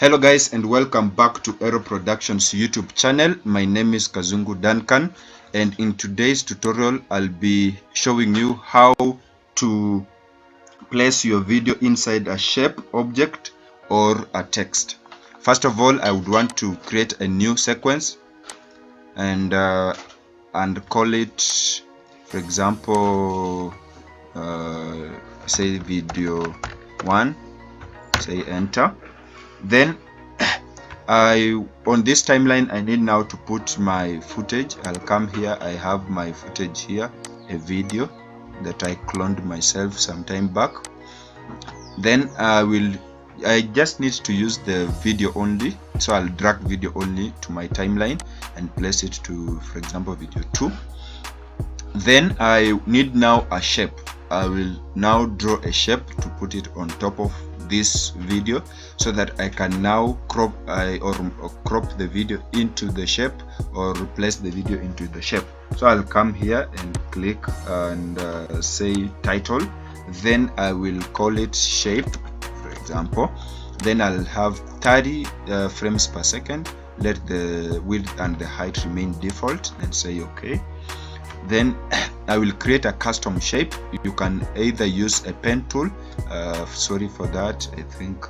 Hello guys, and welcome back to Ero Productions YouTube channel. My name is Kazungu Duncan, and in today's tutorial I'll be showing you how to place your video inside a shape, object, or a text. First of all, I would want to create a new sequence and call it, for example, say video 1. Say enter. Then on this timeline I need now to put my footage. I'll come here. I have my footage here, a video that I cloned myself some time back. Then I just need to use the video only, so I'll drag video only to my timeline and place it to, for example, video 2. Then I need now a shape. I will now draw a shape to put it on top of this video so that I can now crop the video into the shape or replace the video into the shape. So I'll come here and click and say title. Then I will call it shape, for example. Then I'll have 30 frames per second. Let the width and the height remain default and say OK. Then I will create a custom shape. You can either use a pen tool. Sorry for that, I think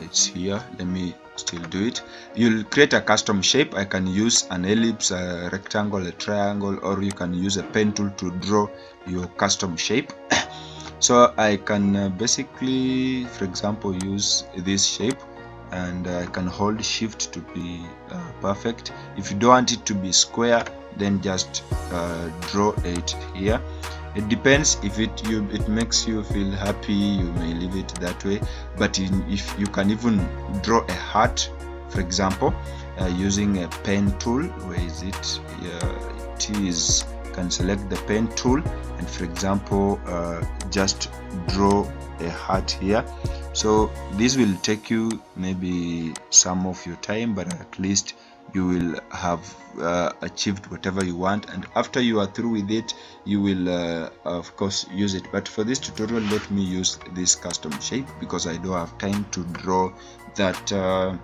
it's here. Let me still do it. You'll create a custom shape. I can use an ellipse, a rectangle, a triangle, or you can use a pen tool to draw your custom shape. So I can basically, for example, use this shape, and I can hold shift to be perfect. If you don't want it to be square, then just draw it here. It depends. If it makes you feel happy, you may leave it that way. But if you can even draw a heart, for example, using a pen tool. Where is it? It is. Can select the pen tool and, for example, just draw a heart here. So this will take you maybe some of your time, but at least you will have achieved whatever you want, and after you are through with it, you will of course use it. But for this tutorial, let me use this custom shape because I don't have time to draw that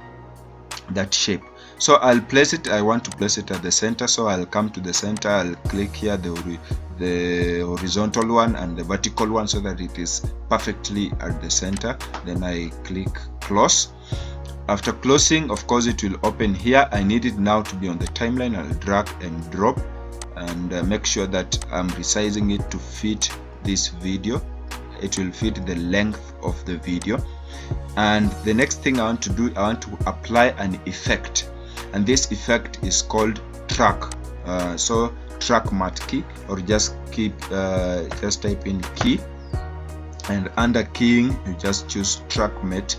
shape. So I'll place it. I want to place it at the center, so I'll come to the center. I'll click here the horizontal one and the vertical one so that it is perfectly at the center. Then I click close. After closing, of course, it will open here. I need it now to be on the timeline. I'll drag and drop and make sure that I'm resizing it to fit this video. It will fit the length of the video. And the next thing I want to do, I want to apply an effect, and this effect is called track. So track mat key, or just type in key, and under keying you just choose track mat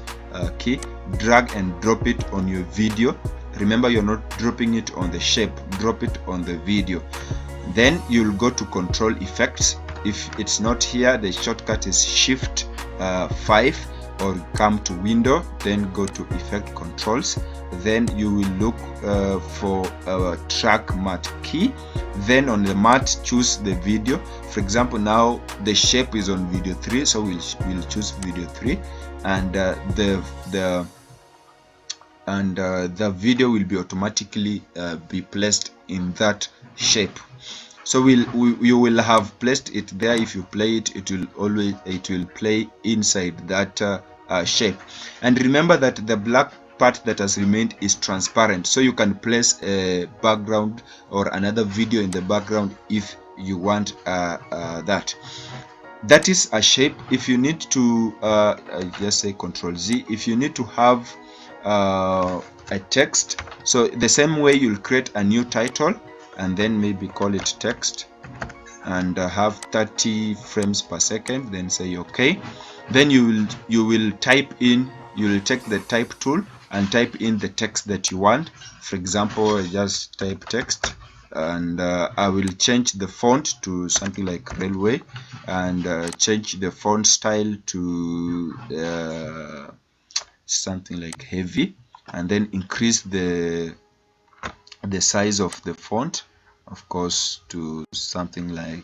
key. Drag and drop it on your video. Remember, you're not dropping it on the shape, drop it on the video. Then you'll go to control effects. If it's not here, the shortcut is shift 5, or come to window, then go to effect controls. Then you will look for track mat key. Then on the mat, choose the video. For example, now the shape is on video 3, so we'll choose video 3, and the video will be automatically be placed in that shape. So you will have placed it there. If you play it, it will play inside that shape. And remember that the black part that has remained is transparent, so you can place a background or another video in the background if you want that. That is a shape. If you need to just say Control Z. If you need to have a text, so the same way, you'll create a new title and then maybe call it text and have 30 frames per second, then say OK. Then you will type in, you will take the type tool and type in the text that you want. For example, I just type text, and I will change the font to something like railway, and change the font style to something like heavy, and then increase the size of the font, of course, to something like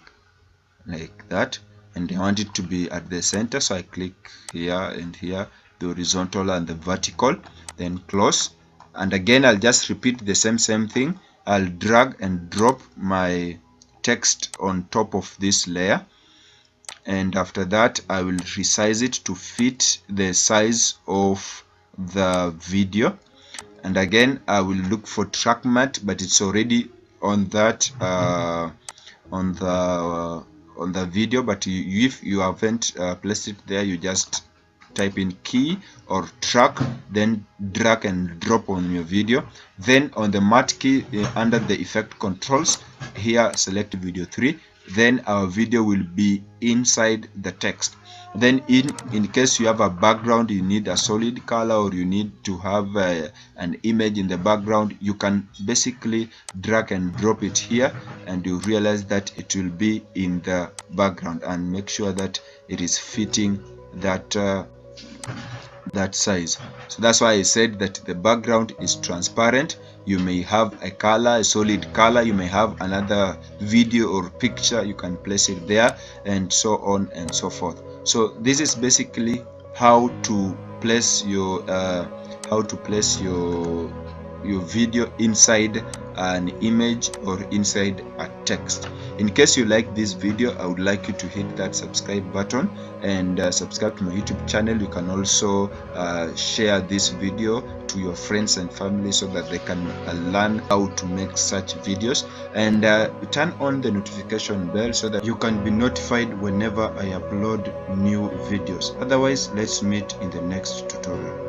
that. And I want it to be at the center, so I click here and here the horizontal and the vertical, then close. And again, I'll just repeat the same thing. I'll drag and drop my text on top of this layer, and after that I will resize it to fit the size of the video. And again, I will look for track matte, but it's already on that on the video. But if you haven't placed it there, you just type in key or track, then drag and drop on your video. Then on the matte key, under the effect controls here, select video 3. Then our video will be inside the text. Then in case you have a background, you need a solid color, or you need to have an image in the background, you can basically drag and drop it here, and you realize that it will be in the background. And make sure that it is fitting that that size. So that's why I said that the background is transparent. You may have a color, a solid color, you may have another video or picture, you can place it there, and so on and so forth. So this is basically how to place your video inside an image or inside a text. In case you like this video, I would like you to hit that subscribe button and subscribe to my YouTube channel. You can also share this video to your friends and family so that they can learn how to make such videos, and turn on the notification bell so that you can be notified whenever I upload new videos. Otherwise, let's meet in the next tutorial.